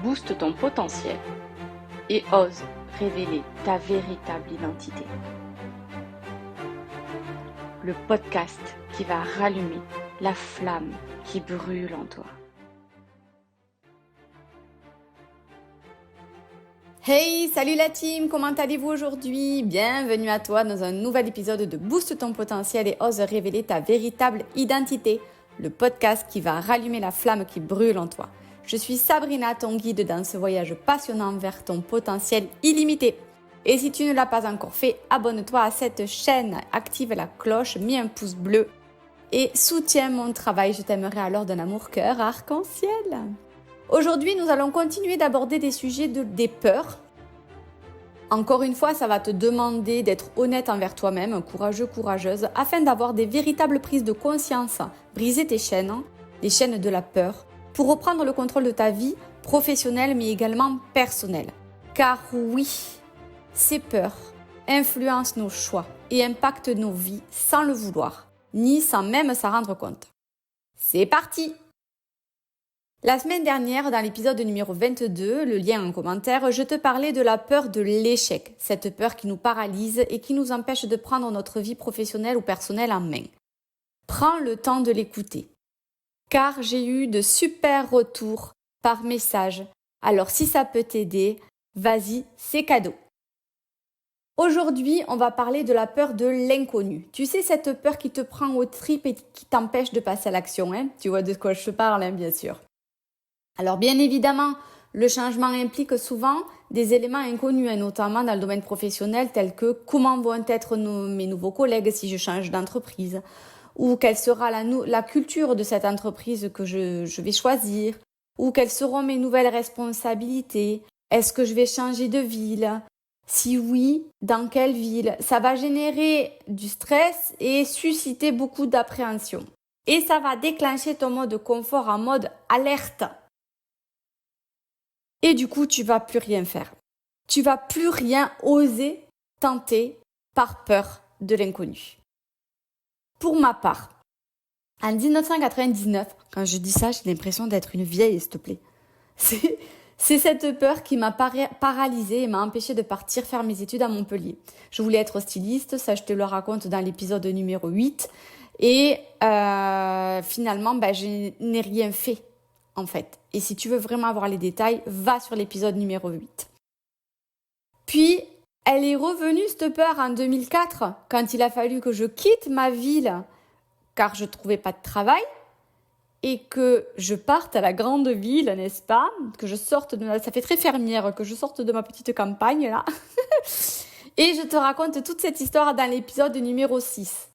booste ton potentiel et ose révéler ta véritable identité. Le podcast qui va rallumer la flamme qui brûle en toi. Hey, salut la team, comment allez-vous aujourd'hui? Bienvenue à toi dans un nouvel épisode de Booste ton potentiel et ose révéler ta véritable identité, le podcast qui va rallumer la flamme qui brûle en toi. Je suis Sabrina, ton guide dans ce voyage passionnant vers ton potentiel illimité. Et si tu ne l'as pas encore fait, abonne-toi à cette chaîne, active la cloche, mets un pouce bleu et soutiens mon travail. Je t'aimerai alors d'un amour-cœur arc-en-ciel. Aujourd'hui, nous allons continuer d'aborder des sujets des peurs. Encore une fois, ça va te demander d'être honnête envers toi-même, courageux, courageuse, afin d'avoir des véritables prises de conscience, briser tes chaînes, les chaînes de la peur, pour reprendre le contrôle de ta vie professionnelle mais également personnelle. Car oui, ces peurs influencent nos choix et impactent nos vies sans le vouloir, ni sans même s'en rendre compte. C'est parti! La semaine dernière, dans l'épisode numéro 22, le lien en commentaire, je te parlais de la peur de l'échec, cette peur qui nous paralyse et qui nous empêche de prendre notre vie professionnelle ou personnelle en main. Prends le temps de l'écouter, car j'ai eu de super retours par message. Alors si ça peut t'aider, vas-y, c'est cadeau. Aujourd'hui, on va parler de la peur de l'inconnu. Tu sais, cette peur qui te prend aux tripes et qui t'empêche de passer à l'action, hein? Tu vois de quoi je te parle, hein, bien sûr. Alors bien évidemment, le changement implique souvent des éléments inconnus, notamment dans le domaine professionnel, tels que comment vont être mes nouveaux collègues si je change d'entreprise, ou quelle sera la culture de cette entreprise que je vais choisir, ou quelles seront mes nouvelles responsabilités, est-ce que je vais changer de ville, si oui, dans quelle ville. Ça va générer du stress et susciter beaucoup d'appréhension. Et ça va déclencher ton mode de confort en mode alerte. Et du coup, tu vas plus rien faire. Tu vas plus rien oser tenter par peur de l'inconnu. Pour ma part, en 1999, quand je dis ça, j'ai l'impression d'être une vieille, s'il te plaît. C'est cette peur qui m'a paralysée et m'a empêchée de partir faire mes études à Montpellier. Je voulais être styliste, ça je te le raconte dans l'épisode numéro 8. Et finalement, je n'ai rien fait. En fait. Et si tu veux vraiment avoir les détails, va sur l'épisode numéro 8. Puis, elle est revenue, cette peur, en 2004, quand il a fallu que je quitte ma ville, car je ne trouvais pas de travail, et que je parte à la grande ville, n'est-ce pas? Que je sorte ça fait très fermière, que je sorte de ma petite campagne, là. Et je te raconte toute cette histoire dans l'épisode numéro 6.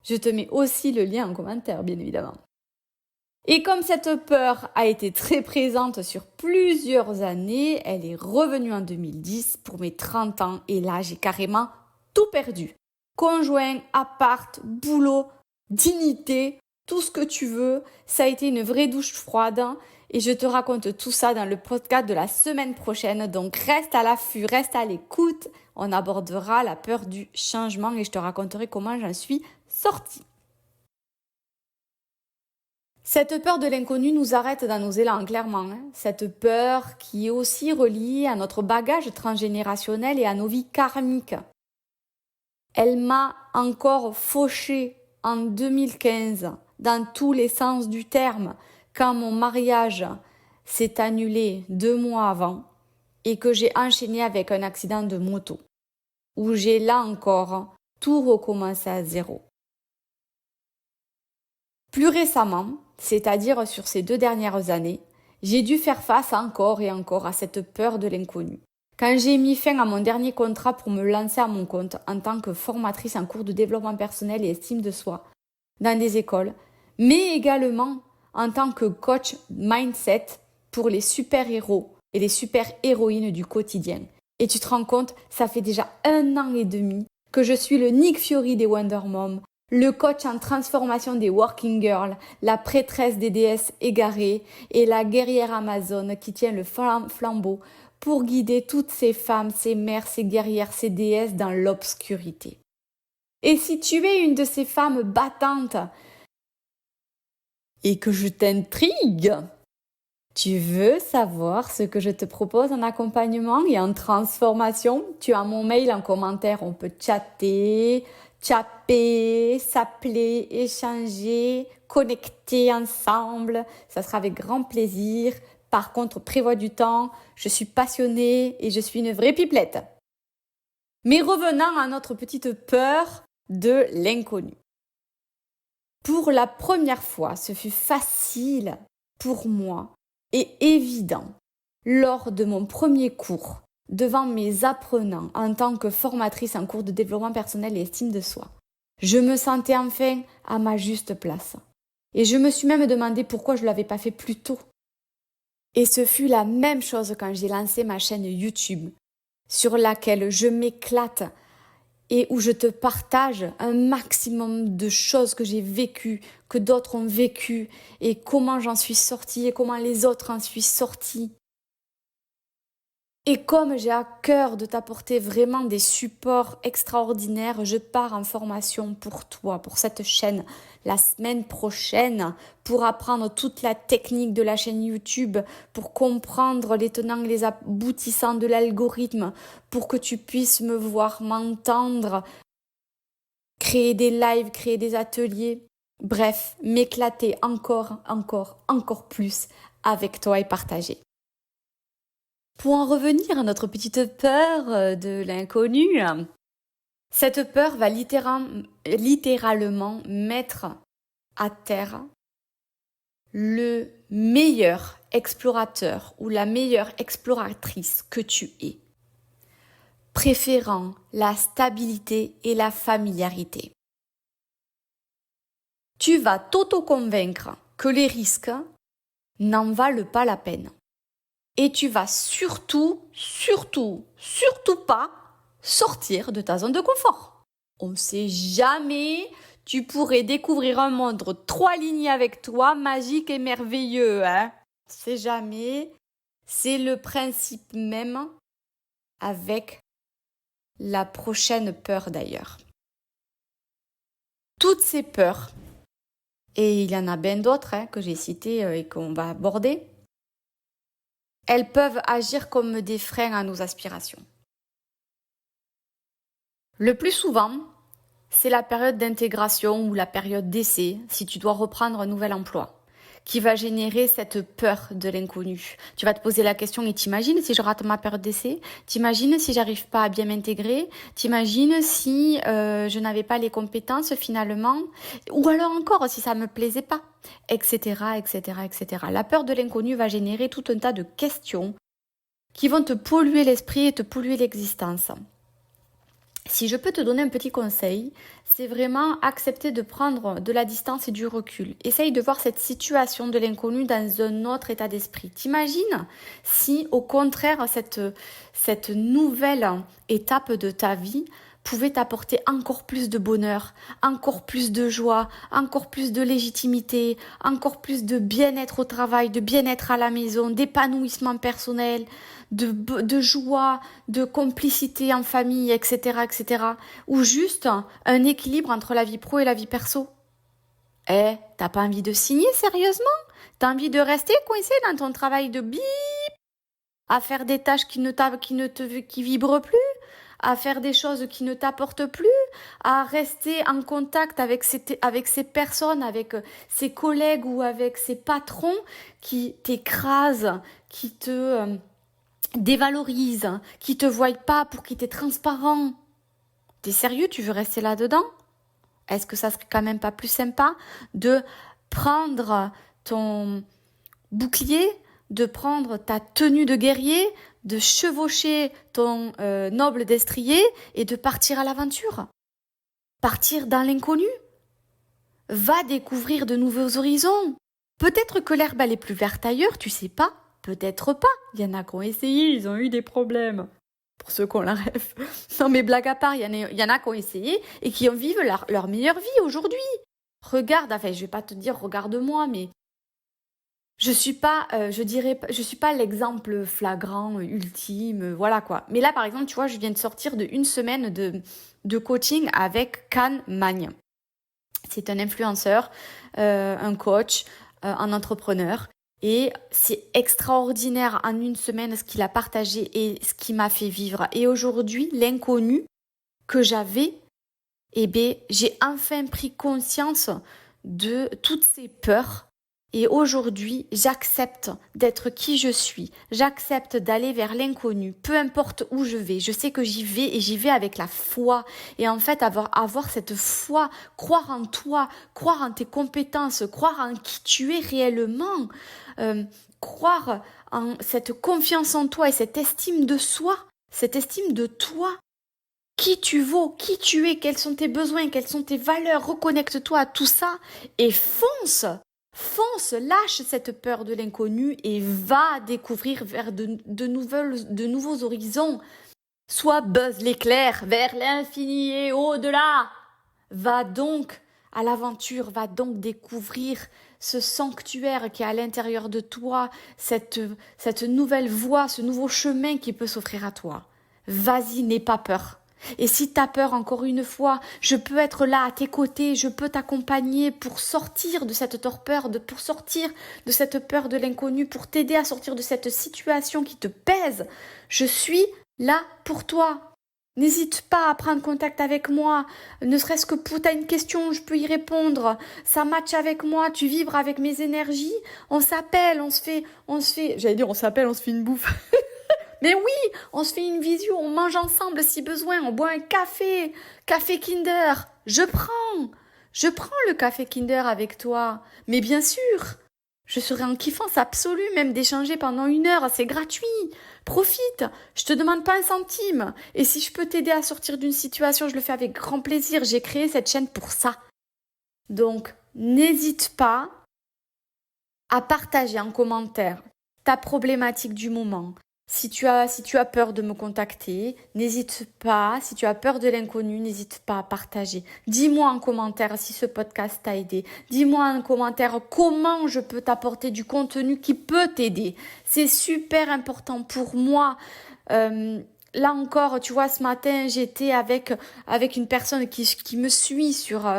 Je te mets aussi le lien en commentaire, bien évidemment. Et comme cette peur a été très présente sur plusieurs années, elle est revenue en 2010 pour mes 30 ans et là j'ai carrément tout perdu. Conjoint, appart, boulot, dignité, tout ce que tu veux, ça a été une vraie douche froide et je te raconte tout ça dans le podcast de la semaine prochaine. Donc reste à l'affût, reste à l'écoute, on abordera la peur du changement et je te raconterai comment j'en suis sortie. Cette peur de l'inconnu nous arrête dans nos élans, clairement. Cette peur qui est aussi reliée à notre bagage transgénérationnel et à nos vies karmiques. Elle m'a encore fauchée en 2015, dans tous les sens du terme, quand mon mariage s'est annulé 2 mois avant et que j'ai enchaîné avec un accident de moto, où j'ai là encore tout recommencé à zéro. Plus récemment, c'est-à-dire sur ces 2 dernières années, j'ai dû faire face encore et encore à cette peur de l'inconnu. Quand j'ai mis fin à mon dernier contrat pour me lancer à mon compte en tant que formatrice en cours de développement personnel et estime de soi dans des écoles, mais également en tant que coach mindset pour les super-héros et les super-héroïnes du quotidien. Et tu te rends compte, ça fait déjà 1 an et demi que je suis le Nick Fury des Wonder Moms, le coach en transformation des working girls, la prêtresse des déesses égarées et la guerrière amazone qui tient le flambeau pour guider toutes ces femmes, ces mères, ces guerrières, ces déesses dans l'obscurité. Et si tu es une de ces femmes battantes et que je t'intrigue, Tu veux savoir ce que je te propose en accompagnement et en transformation? Tu as mon mail en commentaire, on peut chatter, chapper, s'appeler, échanger, connecter ensemble. Ça sera avec grand plaisir. Par contre, prévois du temps. Je suis passionnée et je suis une vraie pipelette. Mais revenons à notre petite peur de l'inconnu. Pour la première fois, ce fut facile pour moi et évident lors de mon premier cours devant mes apprenants en tant que formatrice en cours de développement personnel et estime de soi. Je me sentais enfin à ma juste place. Et je me suis même demandé pourquoi je ne l'avais pas fait plus tôt. Et ce fut la même chose quand j'ai lancé ma chaîne YouTube, sur laquelle je m'éclate et où je te partage un maximum de choses que j'ai vécues, que d'autres ont vécues, et comment j'en suis sortie et comment les autres en sont sortis. Et comme j'ai à cœur de t'apporter vraiment des supports extraordinaires, je pars en formation pour toi, pour cette chaîne, la semaine prochaine, pour apprendre toute la technique de la chaîne YouTube, pour comprendre les tenants et les aboutissants de l'algorithme, pour que tu puisses me voir, m'entendre, créer des lives, créer des ateliers, bref, m'éclater encore plus avec toi et partager. Pour en revenir à notre petite peur de l'inconnu, cette peur va littéralement mettre à terre le meilleur explorateur ou la meilleure exploratrice que tu es, préférant la stabilité et la familiarité. Tu vas t'auto-convaincre que les risques n'en valent pas la peine. Et tu vas surtout pas sortir de ta zone de confort. On ne sait jamais, tu pourrais découvrir un monde 3 aligné avec toi, magique et merveilleux. On ne sait jamais. C'est le principe même avec la prochaine peur d'ailleurs. Toutes ces peurs, et il y en a bien d'autres que j'ai citées et qu'on va aborder, elles peuvent agir comme des freins à nos aspirations. Le plus souvent, c'est la période d'intégration ou la période d'essai, si tu dois reprendre un nouvel emploi, qui va générer cette peur de l'inconnu. Tu vas te poser la question et t'imagines si je rate ma période d'essai? T'imagines si j'arrive pas à bien m'intégrer? T'imagines si je n'avais pas les compétences finalement? Ou alors encore si ça me plaisait pas? Etc. La peur de l'inconnu va générer tout un tas de questions qui vont te polluer l'esprit et te polluer l'existence. Si je peux te donner un petit conseil, c'est vraiment accepter de prendre de la distance et du recul. Essaye de voir cette situation de l'inconnu dans un autre état d'esprit. T'imagines si au contraire cette nouvelle étape de ta vie pouvait t'apporter encore plus de bonheur, encore plus de joie, encore plus de légitimité, encore plus de bien-être au travail, de bien-être à la maison, d'épanouissement personnel, de joie, de complicité en famille, etc. Ou juste un équilibre entre la vie pro et la vie perso. T'as pas envie de signer sérieusement? T'as envie de rester coincé dans ton travail de bip, à faire des tâches qui vibrent plus, à faire des choses qui ne t'apportent plus, à rester en contact avec ces personnes, avec ces collègues ou avec ces patrons qui t'écrasent, qui te dévalorisent, qui te voient pas pour qui t'es transparent. T'es sérieux, tu veux rester là-dedans? Est-ce que ça serait quand même pas plus sympa de prendre ton bouclier, de prendre ta tenue de guerrier, de chevaucher ton noble destrier et de partir à l'aventure? Partir dans l'inconnu? Va découvrir de nouveaux horizons. Peut-être que l'herbe elle est plus verte ailleurs, tu sais pas. Peut-être pas. Il y en a qui ont essayé, ils ont eu des problèmes. Pour ceux qui ont la rêve. Non mais blague à part, il y en a qui ont essayé et qui vivent leur meilleure vie aujourd'hui. Regarde, enfin je vais pas te dire regarde-moi, mais je suis pas l'exemple flagrant, ultime, voilà quoi. Mais là par exemple, tu vois, je viens de sortir de 1 semaine de coaching avec Can Magne. C'est un influenceur, un coach, un entrepreneur. Et c'est extraordinaire en une semaine ce qu'il a partagé et ce qui m'a fait vivre. Et aujourd'hui, l'inconnu que j'avais, j'ai enfin pris conscience de toutes ces peurs. Et aujourd'hui, j'accepte d'être qui je suis. J'accepte d'aller vers l'inconnu, peu importe où je vais. Je sais que j'y vais et j'y vais avec la foi. Et en fait, avoir cette foi, croire en toi, croire en tes compétences, croire en qui tu es réellement, croire en cette confiance en toi et cette estime de soi, cette estime de toi. Qui tu vaux, qui tu es, quels sont tes besoins, quelles sont tes valeurs, reconnecte-toi à tout ça et fonce, lâche cette peur de l'inconnu et va découvrir vers de nouveaux horizons. Sois Buzz l'éclair vers l'infini et au-delà. Va donc à l'aventure, va donc découvrir ce sanctuaire qui est à l'intérieur de toi, cette nouvelle voie, ce nouveau chemin qui peut s'offrir à toi. Vas-y, n'aie pas peur. Et si tu as peur, encore une fois, je peux être là à tes côtés, je peux t'accompagner pour sortir de cette torpeur, pour sortir de cette peur de l'inconnu, pour t'aider à sortir de cette situation qui te pèse. Je suis là pour toi. N'hésite pas à prendre contact avec moi, ne serait-ce que pour t'as une question, je peux y répondre. Ça match avec moi, tu vibres avec mes énergies. On s'appelle, on se fait, on se fait une bouffe. Mais oui, on se fait une visio, on mange ensemble si besoin, on boit un café Kinder. Je prends le café Kinder avec toi. Mais bien sûr, je serai en kiffance absolue même d'échanger pendant 1 heure, c'est gratuit. Profite, je te demande pas un centime. Et si je peux t'aider à sortir d'une situation, je le fais avec grand plaisir. J'ai créé cette chaîne pour ça. Donc, n'hésite pas à partager en commentaire ta problématique du moment. Si tu as peur de me contacter, n'hésite pas. Si tu as peur de l'inconnu, n'hésite pas à partager. Dis-moi en commentaire si ce podcast t'a aidé. Dis-moi en commentaire comment je peux t'apporter du contenu qui peut t'aider. C'est super important pour moi. Là encore, tu vois, ce matin, j'étais avec une personne qui me suit sur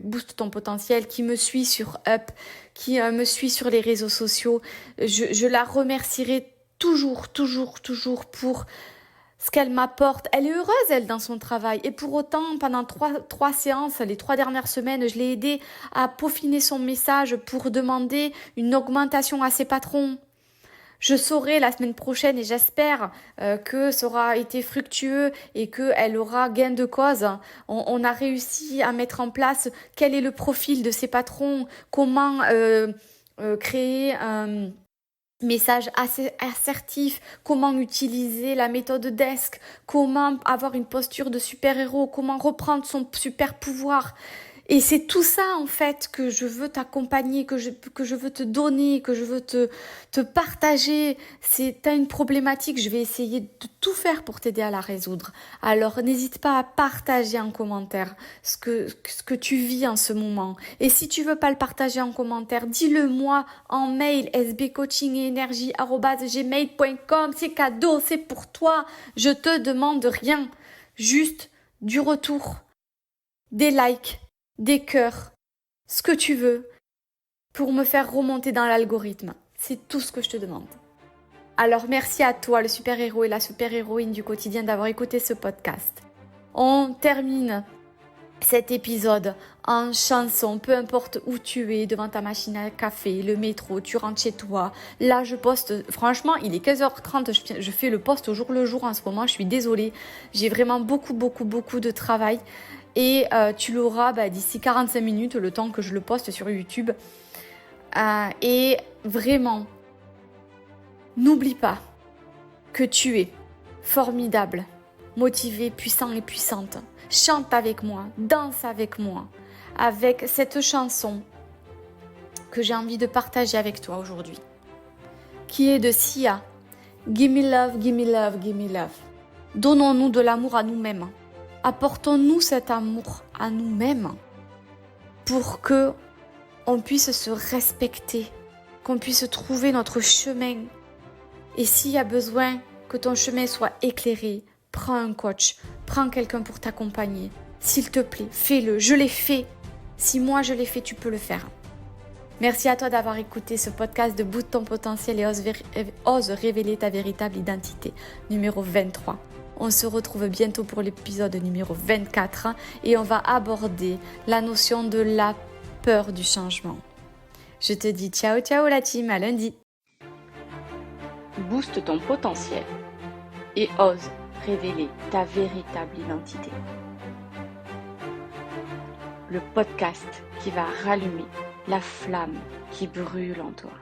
Boost ton potentiel, qui me suit sur Up, qui me suit sur les réseaux sociaux. Je la remercierai toujours pour ce qu'elle m'apporte. Elle est heureuse, elle, dans son travail. Et pour autant, pendant trois séances, les 3 dernières semaines, je l'ai aidée à peaufiner son message pour demander une augmentation à ses patrons. Je saurai la semaine prochaine et j'espère que ça aura été fructueux et qu'elle aura gain de cause. On a réussi à mettre en place quel est le profil de ses patrons, comment créer un message assez assertif, comment utiliser la méthode DESC, comment avoir une posture de super-héros, comment reprendre son super pouvoir. Et c'est tout ça en fait que je veux t'accompagner, que je veux te donner, que je veux te partager. T'as une problématique, je vais essayer de tout faire pour t'aider à la résoudre. Alors n'hésite pas à partager en commentaire ce que tu vis en ce moment. Et si tu veux pas le partager en commentaire, dis-le moi en mail sbcoachingenergie@gmail.com. C'est cadeau, c'est pour toi. Je te demande rien, juste du retour, des likes, des cœurs, ce que tu veux, pour me faire remonter dans l'algorithme. C'est tout ce que je te demande. Alors merci à toi, le super-héros et la super-héroïne du quotidien, d'avoir écouté ce podcast. On termine cet épisode en chanson, peu importe où tu es, devant ta machine à café, le métro, tu rentres chez toi. Là, je poste, franchement, il est 15h30, je fais le post au jour le jour en ce moment, je suis désolée. J'ai vraiment beaucoup de travail. Et tu l'auras d'ici 45 minutes, le temps que je le poste sur YouTube. Et vraiment, n'oublie pas que tu es formidable, motivé, puissant et puissante. Chante avec moi, danse avec moi, avec cette chanson que j'ai envie de partager avec toi aujourd'hui, qui est de Sia. Give me love, give me love, give me love. Donnons-nous de l'amour à nous-mêmes. Apportons-nous cet amour à nous-mêmes pour que on puisse se respecter, qu'on puisse trouver notre chemin. Et s'il y a besoin que ton chemin soit éclairé, prends un coach, prends quelqu'un pour t'accompagner. S'il te plaît, fais-le. Je l'ai fait. Si moi je l'ai fait, tu peux le faire. Merci à toi d'avoir écouté ce podcast de Bout de ton potentiel et ose révéler ta véritable identité, numéro 23. On se retrouve bientôt pour l'épisode numéro 24 et on va aborder la notion de la peur du changement. Je te dis ciao ciao la team, à lundi. Booste ton potentiel et ose révéler ta véritable identité. Le podcast qui va rallumer la flamme qui brûle en toi.